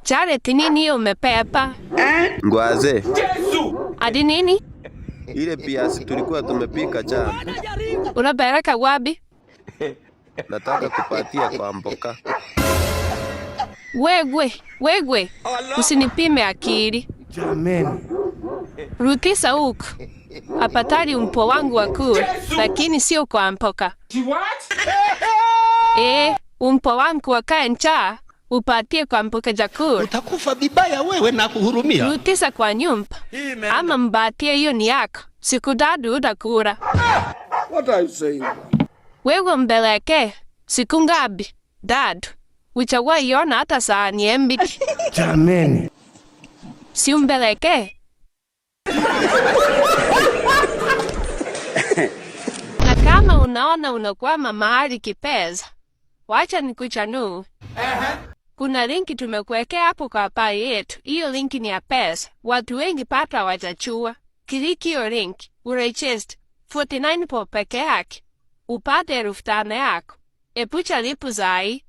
Jared, nini umepepa? Ngwaze. Adi nini? Ile piasi tulikuwa tumepika jana. Unapeleka wapi? Nataka kupatia kwa mboka. Wegwe. Usinipime akili. Jameni. Rudisha huku. Apatari mpo wangu wa kula, lakini sio kwa mpoka. Umpo wangu wakae njaa, upatie kwa mpoka chakula. Utakufa vibaya wewe na kuhurumia. Rudisha kwa nyumba. Ama mbatie hiyo ni yako. Siku tatu utakula. What are you saying? Wewe mbeleke. Siku ngapi? Dad. Uchawahi iona hata sahani embiki. Jameni. Si umbeleke. Na kama unaona unakwama mahali kipeza, wacha nikuchanue. Kuna linki tumekuwekea hapo kwa page yetu. Hiyo linki ni ya pesa. Watu wengi pata hawajachua. Kliki hiyo linki, uregister 49 po peke yake. Upate 5,000 yako. Epucha lipu zai.